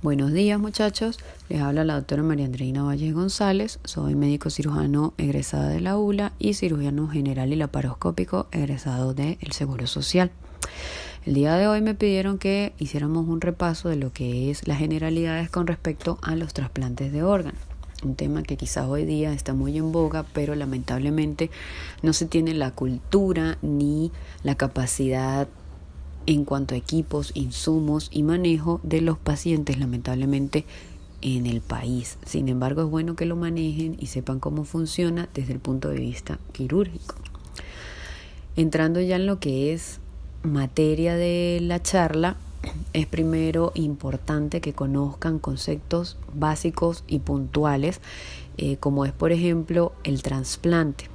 Buenos días muchachos, les habla la doctora María Andreina Valles González, soy médico cirujano egresada de la ULA y cirujano general y laparoscópico egresado del Seguro Social. El día de hoy me pidieron que hiciéramos un repaso de lo que es las generalidades con respecto a los trasplantes de órganos. Un tema que quizás hoy día está muy en boga, pero lamentablemente no se tiene la cultura ni la capacidad en cuanto a equipos, insumos y manejo de los pacientes, lamentablemente, en el país. Sin embargo, es bueno que lo manejen y sepan cómo funciona desde el punto de vista quirúrgico. Entrando ya en lo que es materia de la charla, es primero importante que conozcan conceptos básicos y puntuales, como es, por ejemplo, el trasplante.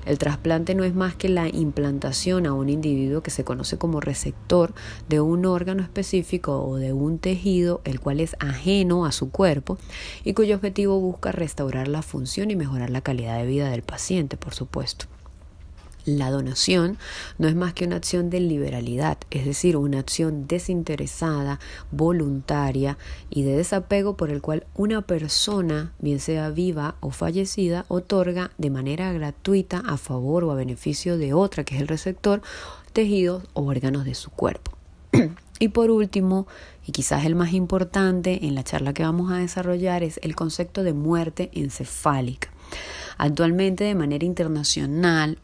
El trasplante no es más que la implantación a un individuo que se conoce como receptor de un órgano específico o de un tejido el cual es ajeno a su cuerpo y cuyo objetivo busca restaurar la función y mejorar la calidad de vida del paciente, por supuesto. La donación no es más que una acción de liberalidad, es decir, una acción desinteresada, voluntaria y de desapego por el cual una persona, bien sea viva o fallecida, otorga de manera gratuita a favor o a beneficio de otra, que es el receptor, tejidos o órganos de su cuerpo. Y por último, y quizás el más importante en la charla que vamos a desarrollar, es el concepto de muerte encefálica. Actualmente, de manera internacional,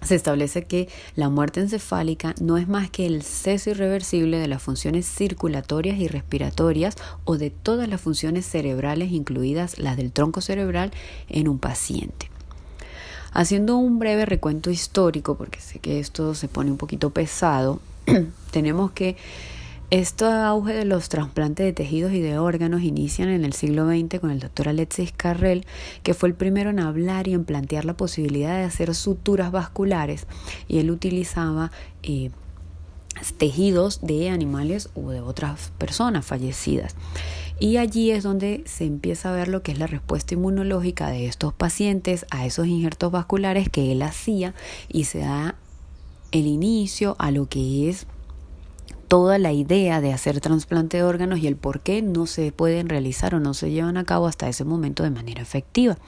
se establece que la muerte encefálica no es más que el cese irreversible de las funciones circulatorias y respiratorias o de todas las funciones cerebrales, incluidas las del tronco cerebral, en un paciente. Haciendo un breve recuento histórico, porque sé que esto se pone un poquito pesado, tenemos que este auge de los trasplantes de tejidos y de órganos inician en el siglo XX con el doctor Alexis Carrel, que fue el primero en hablar y en plantear la posibilidad de hacer suturas vasculares, y él utilizaba tejidos de animales o de otras personas fallecidas. Y allí es donde se empieza a ver lo que es la respuesta inmunológica de estos pacientes a esos injertos vasculares que él hacía, y se da el inicio a lo que es toda la idea de hacer trasplante de órganos y el por qué no se pueden realizar o no se llevan a cabo hasta ese momento de manera efectiva.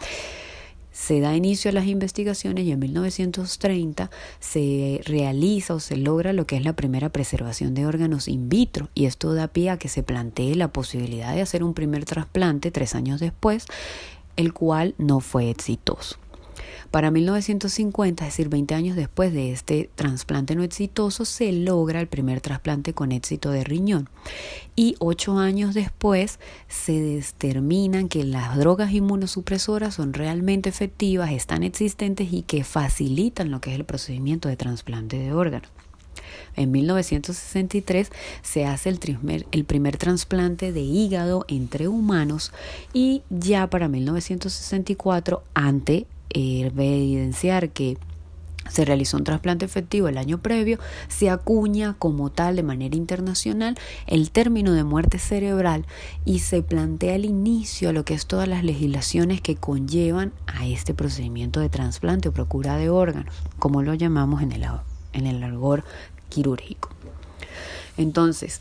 Se da inicio a las investigaciones y en 1930 se realiza o se logra lo que es la primera preservación de órganos in vitro, y esto da pie a que se plantee la posibilidad de hacer un primer trasplante 3 años después, el cual no fue exitoso. Para 1950, es decir, 20 años después de este trasplante no exitoso, se logra el primer trasplante con éxito de riñón. Y 8 años después se determinan que las drogas inmunosupresoras son realmente efectivas, están existentes y que facilitan lo que es el procedimiento de trasplante de órganos. En 1963 se hace el primer trasplante de hígado entre humanos, y ya para 1964, ante evidenciar que se realizó un trasplante efectivo el año previo, se acuña como tal de manera internacional el término de muerte cerebral y se plantea el inicio a lo que es todas las legislaciones que conllevan a este procedimiento de trasplante o procura de órganos, como lo llamamos en el argot quirúrgico. Entonces,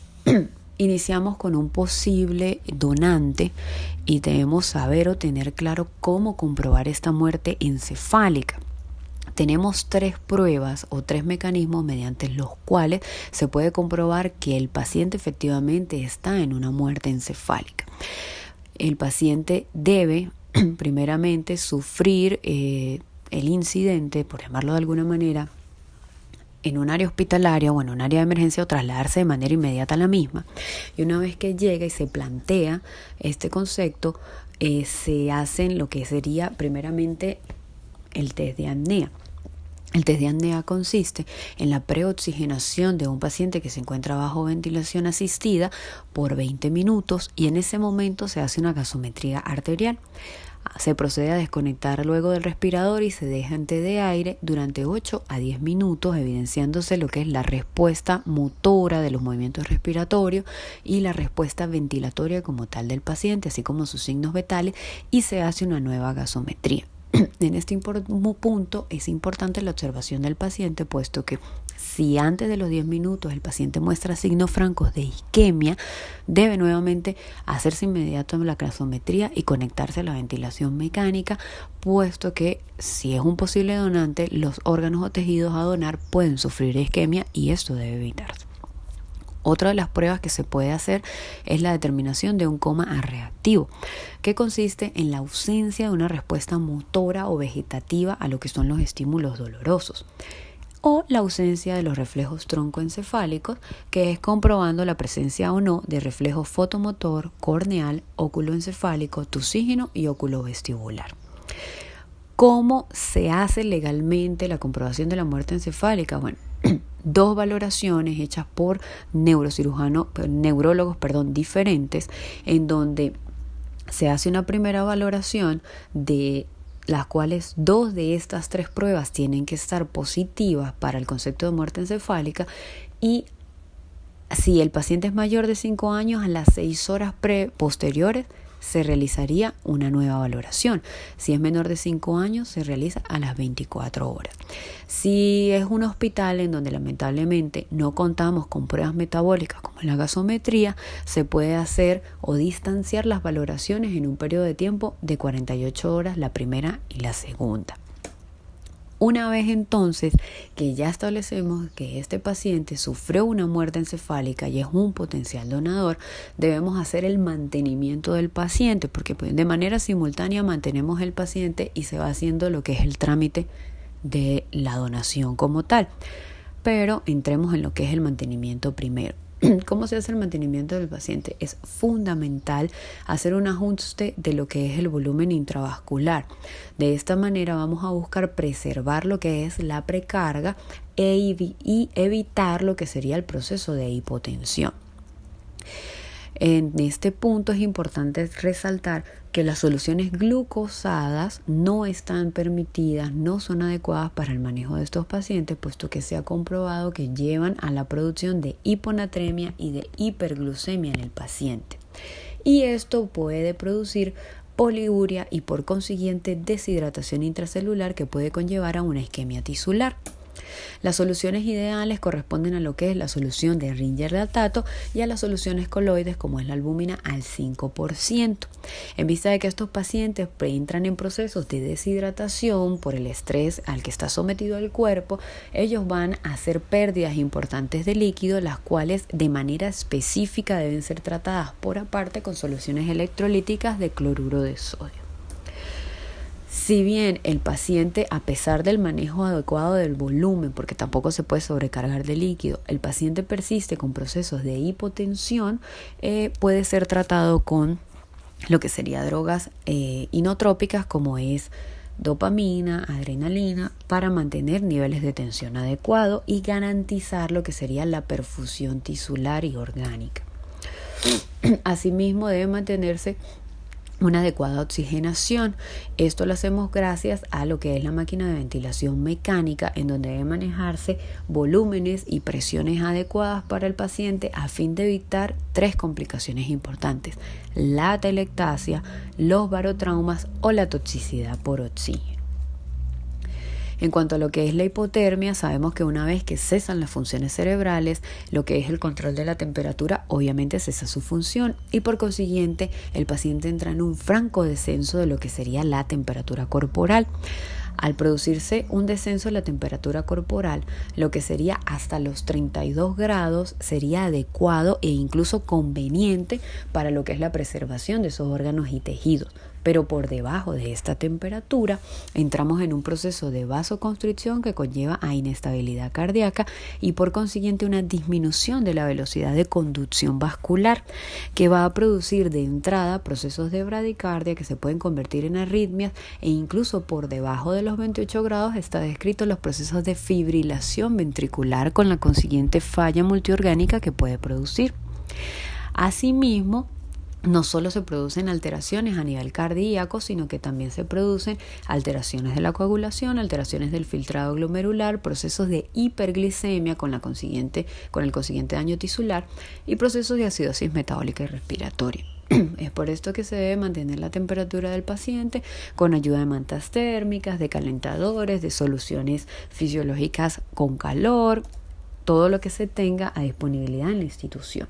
iniciamos con un posible donante y debemos saber o tener claro cómo comprobar esta muerte encefálica. Tenemos 3 pruebas o 3 mecanismos mediante los cuales se puede comprobar que el paciente efectivamente está en una muerte encefálica. El paciente debe primeramente sufrir el incidente, por llamarlo de alguna manera, en un área hospitalaria o en un área de emergencia, o trasladarse de manera inmediata a la misma. Y una vez que llega y se plantea este concepto, se hacen lo que sería primeramente el test de apnea. El test de apnea consiste en la preoxigenación de un paciente que se encuentra bajo ventilación asistida por 20 minutos, y en ese momento se hace una gasometría arterial. Se procede a desconectar luego del respirador y se deja en T de aire durante 8 a 10 minutos, evidenciándose lo que es la respuesta motora de los movimientos respiratorios y la respuesta ventilatoria como tal del paciente, así como sus signos vitales, y se hace una nueva gasometría. En este punto es importante la observación del paciente, puesto que si antes de los 10 minutos el paciente muestra signos francos de isquemia, debe nuevamente hacerse inmediato la gasometría y conectarse a la ventilación mecánica, puesto que si es un posible donante, los órganos o tejidos a donar pueden sufrir isquemia y esto debe evitarse. Otra de las pruebas que se puede hacer es la determinación de un coma reactivo, que consiste en la ausencia de una respuesta motora o vegetativa a lo que son los estímulos dolorosos, o la ausencia de los reflejos troncoencefálicos, que es comprobando la presencia o no de reflejo fotomotor, corneal, óculoencefálico, tusígeno y óculovestibular. ¿Cómo se hace legalmente la comprobación de la muerte encefálica? Bueno, 2 valoraciones hechas por neurólogos diferentes, en donde se hace una primera valoración de las cuales 2 de estas 3 pruebas tienen que estar positivas para el concepto de muerte encefálica, y si el paciente es mayor de 5 años, a las 6 horas posteriores se realizaría una nueva valoración. Si es menor de 5 años, se realiza a las 24 horas. Si es un hospital en donde lamentablemente no contamos con pruebas metabólicas como la gasometría, se puede hacer o distanciar las valoraciones en un periodo de tiempo de 48 horas, la primera y la segunda. Una vez entonces que ya establecemos que este paciente sufrió una muerte encefálica y es un potencial donador, debemos hacer el mantenimiento del paciente, porque de manera simultánea mantenemos el paciente y se va haciendo lo que es el trámite de la donación como tal. Pero entremos en lo que es el mantenimiento primero. ¿Cómo se hace el mantenimiento del paciente? Es fundamental hacer un ajuste de lo que es el volumen intravascular. De esta manera vamos a buscar preservar lo que es la precarga y evitar lo que sería el proceso de hipotensión. En este punto es importante resaltar que las soluciones glucosadas no están permitidas, no son adecuadas para el manejo de estos pacientes, puesto que se ha comprobado que llevan a la producción de hiponatremia y de hiperglucemia en el paciente. Y esto puede producir poliuria y por consiguiente deshidratación intracelular, que puede conllevar a una isquemia tisular. Las soluciones ideales corresponden a lo que es la solución de Ringer lactato y a las soluciones coloides, como es la albúmina al 5%. En vista de que estos pacientes entran en procesos de deshidratación por el estrés al que está sometido el cuerpo, ellos van a hacer pérdidas importantes de líquido, las cuales de manera específica deben ser tratadas por aparte con soluciones electrolíticas de cloruro de sodio. Si bien el paciente, a pesar del manejo adecuado del volumen, porque tampoco se puede sobrecargar de líquido, el paciente persiste con procesos de hipotensión, puede ser tratado con lo que sería drogas inotrópicas, como es dopamina, adrenalina, para mantener niveles de tensión adecuados y garantizar lo que sería la perfusión tisular y orgánica. Asimismo, debe mantenerse una adecuada oxigenación. Esto lo hacemos gracias a lo que es la máquina de ventilación mecánica, en donde debe manejarse volúmenes y presiones adecuadas para el paciente a fin de evitar 3 complicaciones importantes: la atelectasia, los barotraumas o la toxicidad por oxígeno. En cuanto a lo que es la hipotermia, sabemos que una vez que cesan las funciones cerebrales, lo que es el control de la temperatura, obviamente cesa su función y por consiguiente el paciente entra en un franco descenso de lo que sería la temperatura corporal. Al producirse un descenso de la temperatura corporal, lo que sería hasta los 32 grados sería adecuado e incluso conveniente para lo que es la preservación de esos órganos y tejidos. Pero por debajo de esta temperatura entramos en un proceso de vasoconstricción que conlleva a inestabilidad cardíaca y por consiguiente una disminución de la velocidad de conducción vascular, que va a producir de entrada procesos de bradicardia que se pueden convertir en arritmias, e incluso por debajo de los 28 grados está descrito los procesos de fibrilación ventricular, con la consiguiente falla multiorgánica que puede producir. Asimismo, no solo se producen alteraciones a nivel cardíaco, sino que también se producen alteraciones de la coagulación, alteraciones del filtrado glomerular, procesos de hiperglicemia con el consiguiente daño tisular y procesos de acidosis metabólica y respiratoria. Es por esto que se debe mantener la temperatura del paciente con ayuda de mantas térmicas, de calentadores, de soluciones fisiológicas con calor, todo lo que se tenga a disponibilidad en la institución.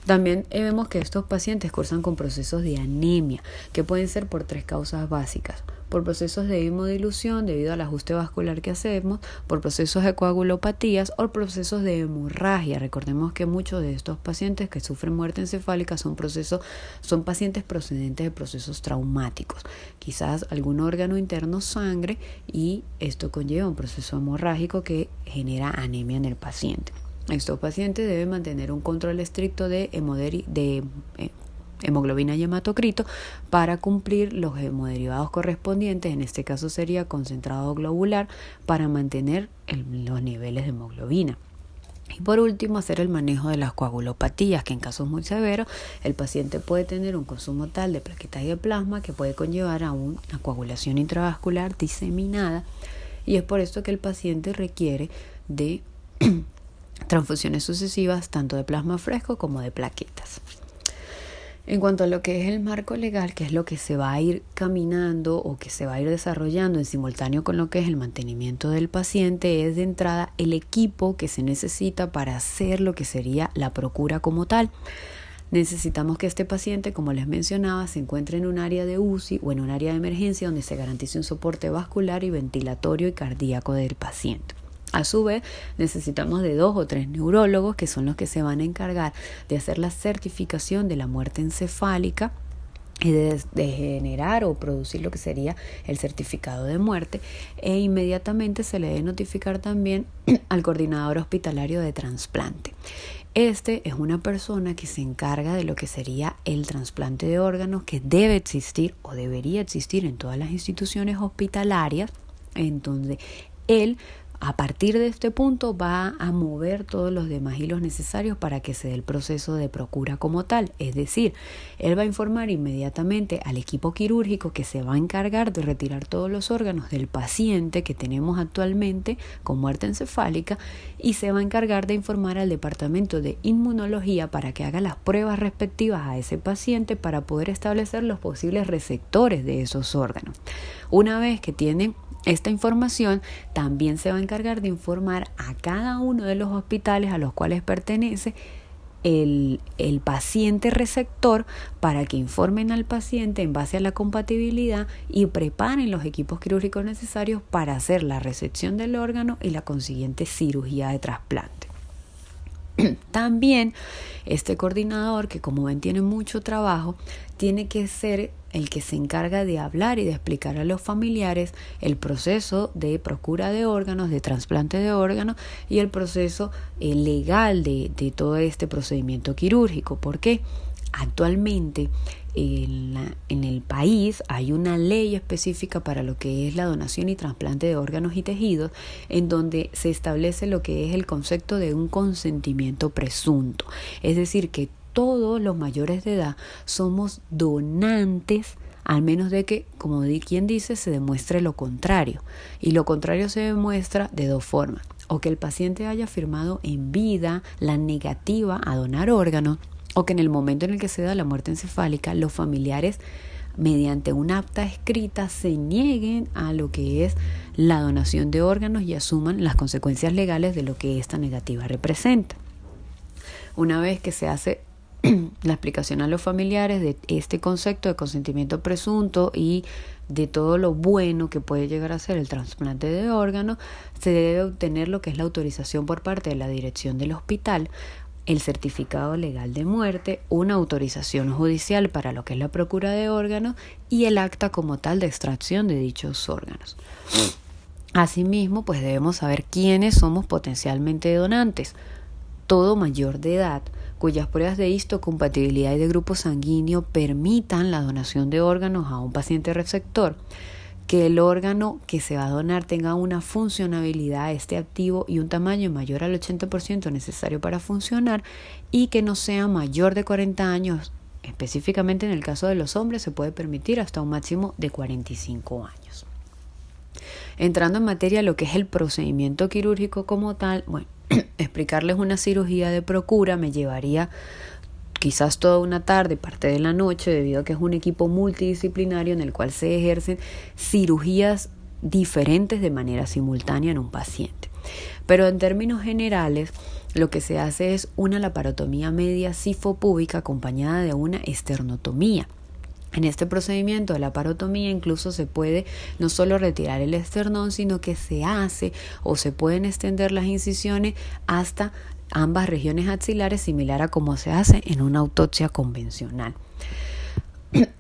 También vemos que estos pacientes cursan con procesos de anemia, que pueden ser por 3 causas básicas: por procesos de hemodilución debido al ajuste vascular que hacemos, por procesos de coagulopatías o procesos de hemorragia. Recordemos que muchos de estos pacientes que sufren muerte encefálica son pacientes procedentes de procesos traumáticos, quizás algún órgano interno sangre, y esto conlleva un proceso hemorrágico que genera anemia en el paciente. Estos pacientes deben mantener un control estricto de hemoglobina y hematocrito para cumplir los hemoderivados correspondientes. En este caso sería concentrado globular, para mantener los niveles de hemoglobina. Y por último, hacer el manejo de las coagulopatías, que en casos muy severos el paciente puede tener un consumo tal de plaquetas y de plasma que puede conllevar a una coagulación intravascular diseminada, y es por esto que el paciente requiere de transfusiones sucesivas tanto de plasma fresco como de plaquetas. En cuanto a lo que es el marco legal, que es lo que se va a ir caminando o que se va a ir desarrollando en simultáneo con lo que es el mantenimiento del paciente, es de entrada el equipo que se necesita para hacer lo que sería la procura como tal. Necesitamos que este paciente, como les mencionaba, se encuentre en un área de UCI o en un área de emergencia donde se garantice un soporte vascular y ventilatorio y cardíaco del paciente. A su vez, necesitamos de 2 o 3 neurólogos, que son los que se van a encargar de hacer la certificación de la muerte encefálica y de generar o producir lo que sería el certificado de muerte, e inmediatamente se le debe notificar también al coordinador hospitalario de trasplante. Este es una persona que se encarga de lo que sería el trasplante de órganos, que debe existir o debería existir en todas las instituciones hospitalarias. Entonces, él, a partir de este punto, va a mover todos los demás hilos necesarios para que se dé el proceso de procura como tal. Es decir, él va a informar inmediatamente al equipo quirúrgico, que se va a encargar de retirar todos los órganos del paciente que tenemos actualmente con muerte encefálica, y se va a encargar de informar al departamento de inmunología para que haga las pruebas respectivas a ese paciente para poder establecer los posibles receptores de esos órganos. Una vez que tienen esta información, también se va a encargar de informar a cada uno de los hospitales a los cuales pertenece el paciente receptor, para que informen al paciente en base a la compatibilidad y preparen los equipos quirúrgicos necesarios para hacer la recepción del órgano y la consiguiente cirugía de trasplante. También este coordinador, que como ven tiene mucho trabajo, tiene que ser el que se encarga de hablar y de explicar a los familiares el proceso de procura de órganos, de trasplante de órganos, y el proceso legal de todo este procedimiento quirúrgico. ¿Por qué? Actualmente en el país hay una ley específica para lo que es la donación y trasplante de órganos y tejidos, en donde se establece lo que es el concepto de un consentimiento presunto. Es decir, que todos los mayores de edad somos donantes, al menos de que, como quien dice, se demuestre lo contrario. Y lo contrario se demuestra de 2 formas: o que el paciente haya firmado en vida la negativa a donar órganos, o que en el momento en el que se da la muerte encefálica, los familiares, mediante una acta escrita, se nieguen a lo que es la donación de órganos y asuman las consecuencias legales de lo que esta negativa representa. Una vez que se hace la explicación a los familiares de este concepto de consentimiento presunto y de todo lo bueno que puede llegar a ser el trasplante de órganos, se debe obtener lo que es la autorización por parte de la dirección del hospital, el certificado legal de muerte, una autorización judicial para lo que es la procura de órganos y el acta como tal de extracción de dichos órganos. Asimismo, pues debemos saber quiénes somos potencialmente donantes. Todo mayor de edad cuyas pruebas de histocompatibilidad y de grupo sanguíneo permitan la donación de órganos a un paciente receptor, que el órgano que se va a donar tenga una funcionabilidad, esté activo y un tamaño mayor al 80% necesario para funcionar, y que no sea mayor de 40 años. Específicamente en el caso de los hombres se puede permitir hasta un máximo de 45 años. Entrando en materia lo que es el procedimiento quirúrgico como tal, bueno, explicarles una cirugía de procura me llevaría quizás toda una tarde, parte de la noche, debido a que es un equipo multidisciplinario en el cual se ejercen cirugías diferentes de manera simultánea en un paciente. Pero en términos generales, lo que se hace es una laparotomía media sifopúbica acompañada de una esternotomía. En este procedimiento de laparotomía incluso se puede no solo retirar el esternón, sino que se hace o se pueden extender las incisiones hasta ambas regiones axilares, similar a como se hace en una autopsia convencional.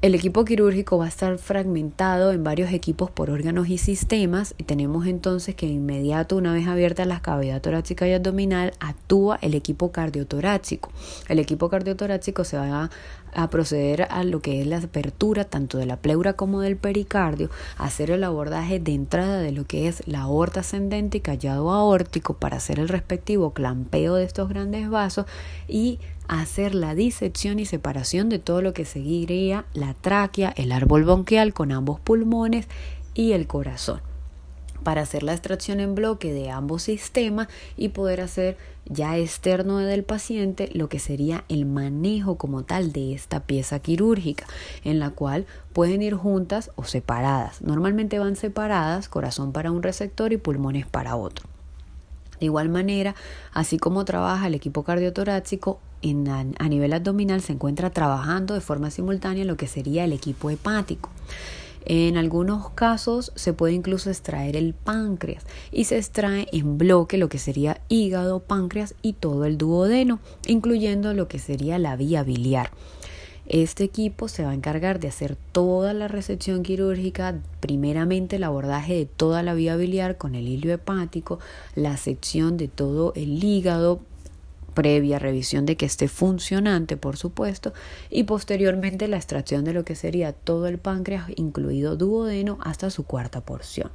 El equipo quirúrgico va a estar fragmentado en varios equipos por órganos y sistemas, y tenemos entonces que de inmediato, una vez abiertas las cavidad torácica y abdominal, actúa el equipo cardiotorácico. El equipo cardiotorácico se va a proceder a lo que es la apertura tanto de la pleura como del pericardio, hacer el abordaje de entrada de lo que es la aorta ascendente y callado aórtico para hacer el respectivo clampeo de estos grandes vasos y hacer la disección y separación de todo lo que seguiría la tráquea, el árbol bronquial con ambos pulmones y el corazón, para hacer la extracción en bloque de ambos sistemas y poder hacer ya externo del paciente lo que sería el manejo como tal de esta pieza quirúrgica, en la cual pueden ir juntas o separadas. Normalmente van separadas, corazón para un receptor y pulmones para otro. De igual manera, así como trabaja el equipo cardiotorácico, a nivel abdominal se encuentra trabajando de forma simultánea lo que sería el equipo hepático. En algunos casos se puede incluso extraer el páncreas y se extrae en bloque lo que sería hígado, páncreas y todo el duodeno, incluyendo lo que sería la vía biliar. Este equipo se va a encargar de hacer toda la resección quirúrgica, primeramente el abordaje de toda la vía biliar con el hilo hepático, la sección de todo el hígado, previa revisión de que esté funcionante, por supuesto, y posteriormente la extracción de lo que sería todo el páncreas, incluido duodeno, hasta su cuarta porción.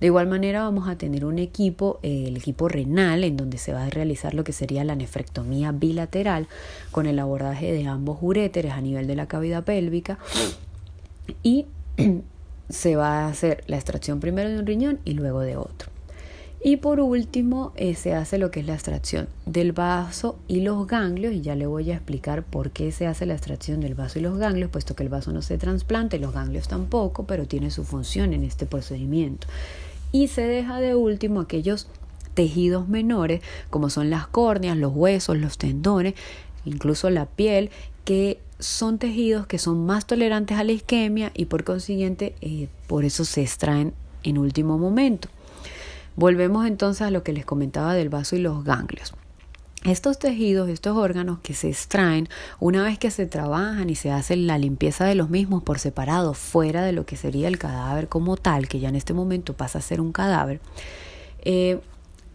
De igual manera vamos a tener un equipo, el equipo renal, en donde se va a realizar lo que sería la nefrectomía bilateral con el abordaje de ambos uréteres a nivel de la cavidad pélvica, y se va a hacer la extracción primero de un riñón y luego de otro. Y por último se hace lo que es la extracción del vaso y los ganglios, y ya le voy a explicar por qué se hace la extracción del vaso y los ganglios, puesto que el vaso no se trasplanta y los ganglios tampoco, pero tiene su función en este procedimiento. Y se deja de último aquellos tejidos menores, como son las córneas, los huesos, los tendones, incluso la piel, que son tejidos que son más tolerantes a la isquemia y por consiguiente por eso se extraen en último momento. Volvemos entonces a lo que les comentaba del vaso y los ganglios. Estos tejidos, estos órganos que se extraen, una vez que se trabajan y se hace la limpieza de los mismos por separado, fuera de lo que sería el cadáver como tal, que ya en este momento pasa a ser un cadáver,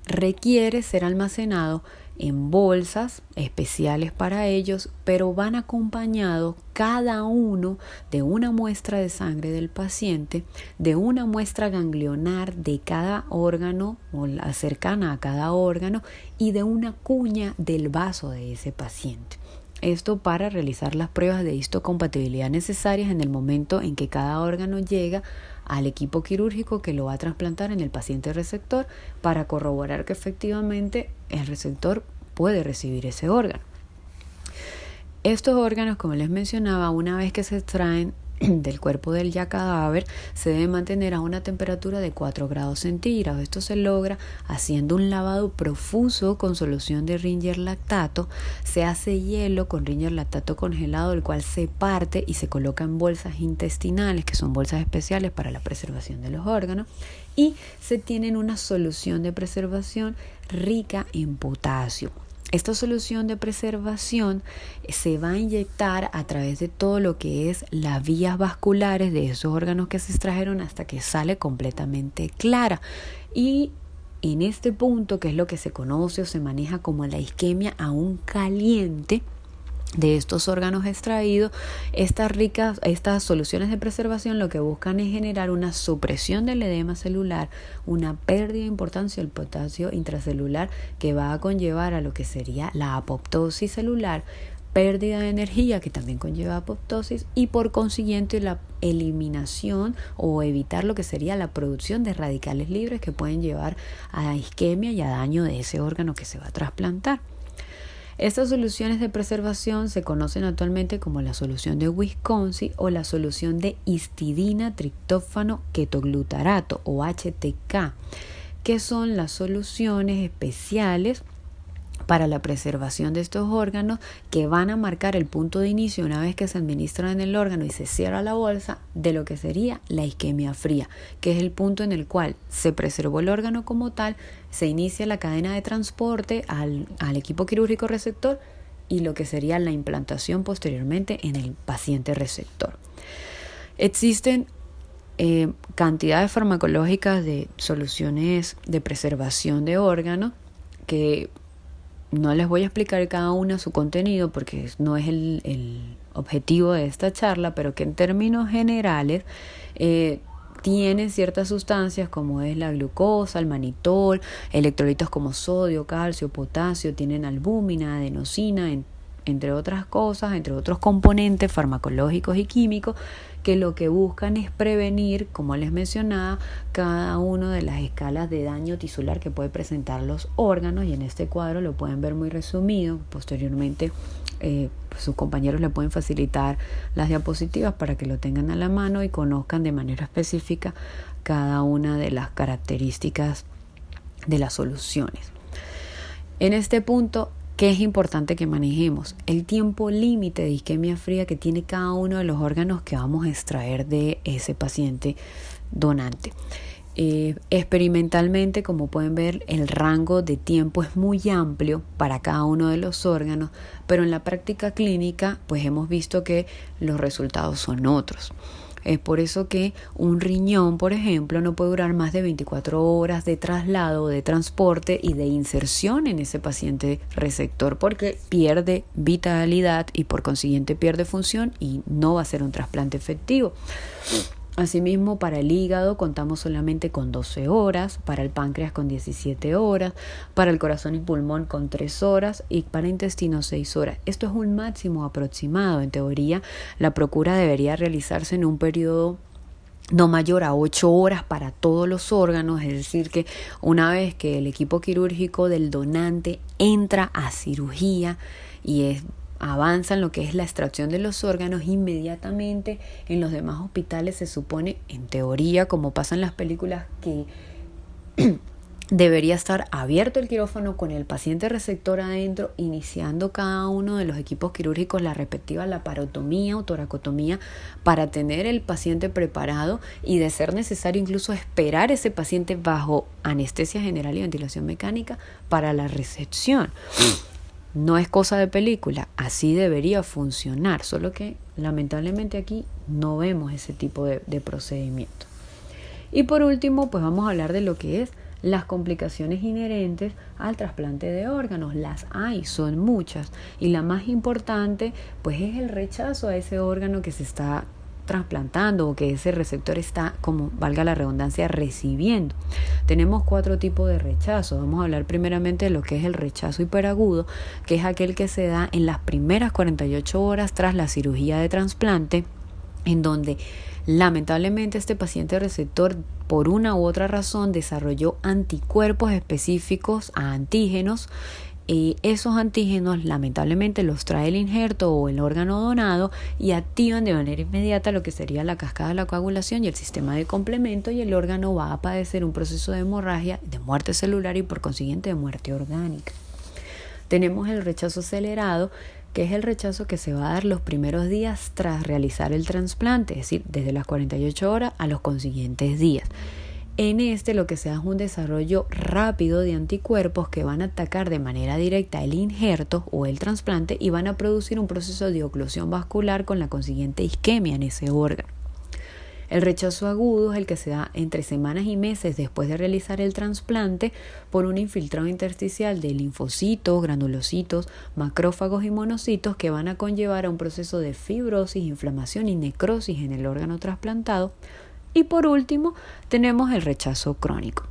requiere ser almacenado en bolsas especiales para ellos, pero van acompañados cada uno de una muestra de sangre del paciente, de una muestra ganglionar de cada órgano o la cercana a cada órgano y de una cuña del vaso de ese paciente. Esto para realizar las pruebas de histocompatibilidad necesarias en el momento en que cada órgano llega al equipo quirúrgico que lo va a trasplantar en el paciente receptor, para corroborar que efectivamente el receptor puede recibir ese órgano. Estos órganos, como les mencionaba, una vez que se extraen del cuerpo del ya cadáver, se debe mantener a una temperatura de 4 grados centígrados. Esto se logra haciendo un lavado profuso con solución de Ringer lactato. Se hace hielo con Ringer lactato congelado, el cual se parte y se coloca en bolsas intestinales, que son bolsas especiales para la preservación de los órganos, y se tiene una solución de preservación rica en potasio. Esta solución de preservación se va a inyectar a través de todo lo que es las vías vasculares de esos órganos que se extrajeron hasta que sale completamente clara. Y en este punto, que es lo que se conoce o se maneja como la isquemia aún caliente de estos órganos extraídos, estas soluciones de preservación lo que buscan es generar una supresión del edema celular, una pérdida de importancia del potasio intracelular que va a conllevar a lo que sería la apoptosis celular, pérdida de energía que también conlleva apoptosis y por consiguiente la eliminación o evitar lo que sería la producción de radicales libres que pueden llevar a isquemia y a daño de ese órgano que se va a trasplantar. Estas soluciones de preservación se conocen actualmente como la solución de Wisconsin o la solución de histidina triptófano ketoglutarato o HTK, que son las soluciones especiales para la preservación de estos órganos que van a marcar el punto de inicio una vez que se administran en el órgano y se cierra la bolsa de lo que sería la isquemia fría, que es el punto en el cual se preservó el órgano como tal, se inicia la cadena de transporte al equipo quirúrgico receptor y lo que sería la implantación posteriormente en el paciente receptor. Existen cantidades farmacológicas de soluciones de preservación de órganos que no les voy a explicar cada una su contenido porque no es el objetivo de esta charla, pero que en términos generales tienen ciertas sustancias como es la glucosa, el manitol, electrolitos como sodio, calcio, potasio, tienen albúmina, adenosina, entre otras cosas, entre otros componentes farmacológicos y químicos que lo que buscan es prevenir, como les mencionaba, cada una de las escalas de daño tisular que puede presentar los órganos, y en este cuadro lo pueden ver muy resumido. Posteriormente sus compañeros le pueden facilitar las diapositivas para que lo tengan a la mano y conozcan de manera específica cada una de las características de las soluciones. En este punto, ¿qué es importante que manejemos? El tiempo límite de isquemia fría que tiene cada uno de los órganos que vamos a extraer de ese paciente donante. Experimentalmente, como pueden ver, el rango de tiempo es muy amplio para cada uno de los órganos, pero en la práctica clínica pues hemos visto que los resultados son otros. Es por eso que un riñón, por ejemplo, no puede durar más de 24 horas de traslado, de transporte y de inserción en ese paciente receptor, porque pierde vitalidad y por consiguiente pierde función y no va a ser un trasplante efectivo. Asimismo, para el hígado contamos solamente con 12 horas, para el páncreas con 17 horas, para el corazón y pulmón con 3 horas y para intestino 6 horas. Esto es un máximo aproximado. En teoría, la procura debería realizarse en un periodo no mayor a 8 horas para todos los órganos, es decir que una vez que el equipo quirúrgico del donante entra a cirugía y avanza en lo que es la extracción de los órganos, inmediatamente en los demás hospitales se supone, en teoría, como pasa en las películas, que debería estar abierto el quirófano con el paciente receptor adentro, iniciando cada uno de los equipos quirúrgicos la respectiva laparotomía o toracotomía para tener el paciente preparado y, de ser necesario, incluso esperar ese paciente bajo anestesia general y ventilación mecánica para la recepción. No es cosa de película, así debería funcionar, solo que lamentablemente aquí no vemos ese tipo de procedimiento. Y por último, pues vamos a hablar de lo que es las complicaciones inherentes al trasplante de órganos. Las hay, son muchas, y la más importante pues es el rechazo a ese órgano que se está trasplantando o que ese receptor está, como valga la redundancia, recibiendo. Tenemos 4 tipos de rechazo. Vamos a hablar primeramente de lo que es el rechazo hiperagudo, que es aquel que se da en las primeras 48 horas tras la cirugía de trasplante, en donde lamentablemente este paciente receptor por una u otra razón desarrolló anticuerpos específicos a antígenos. Esos antígenos lamentablemente los trae el injerto o el órgano donado y activan de manera inmediata lo que sería la cascada de la coagulación y el sistema de complemento, y el órgano va a padecer un proceso de hemorragia, de muerte celular y por consiguiente de muerte orgánica. Tenemos el rechazo acelerado, que es el rechazo que se va a dar los primeros días tras realizar el trasplante, es decir, desde las 48 horas a los consiguientes días. En este lo que se da es un desarrollo rápido de anticuerpos que van a atacar de manera directa el injerto o el trasplante y van a producir un proceso de oclusión vascular con la consiguiente isquemia en ese órgano. El rechazo agudo es el que se da entre semanas y meses después de realizar el trasplante por un infiltrado intersticial de linfocitos, granulocitos, macrófagos y monocitos que van a conllevar a un proceso de fibrosis, inflamación y necrosis en el órgano trasplantado. Y por último, tenemos el rechazo crónico.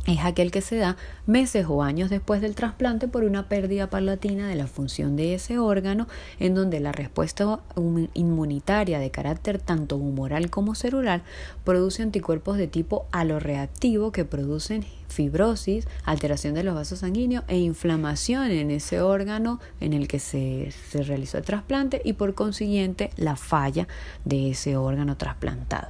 es aquel que se da meses o años después del trasplante por una pérdida paulatina de la función de ese órgano, en donde la respuesta inmunitaria de carácter tanto humoral como celular produce anticuerpos de tipo aloreactivo que producen fibrosis, alteración de los vasos sanguíneos e inflamación en ese órgano en el que se realizó el trasplante y por consiguiente la falla de ese órgano trasplantado.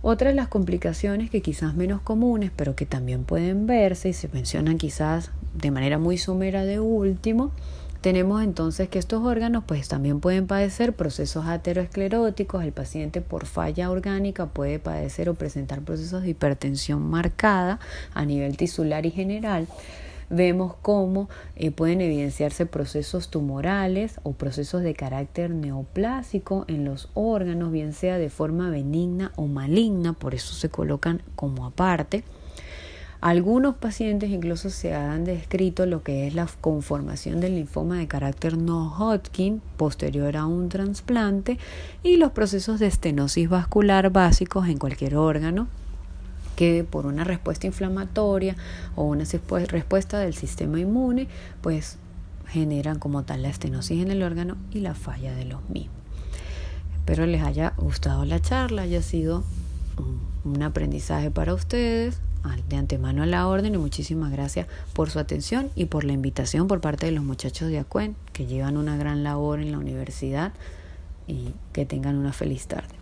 Otra de las complicaciones que quizás menos comunes, pero que también pueden verse y se mencionan quizás de manera muy somera de último, tenemos entonces que estos órganos pues también pueden padecer procesos ateroscleróticos. El paciente por falla orgánica puede padecer o presentar procesos de hipertensión marcada a nivel tisular y general. Vemos cómo pueden evidenciarse procesos tumorales o procesos de carácter neoplásico en los órganos, bien sea de forma benigna o maligna, por eso se colocan como aparte. Algunos pacientes incluso se han descrito lo que es la conformación del linfoma de carácter no Hodgkin posterior a un trasplante y los procesos de estenosis vascular básicos en cualquier órgano, que por una respuesta inflamatoria o una respuesta del sistema inmune, pues generan como tal la estenosis en el órgano y la falla de los mismos. Espero les haya gustado la charla, haya sido un aprendizaje para ustedes. De antemano a la orden y muchísimas gracias por su atención y por la invitación por parte de los muchachos de ACUEN, que llevan una gran labor en la universidad, y que tengan una feliz tarde.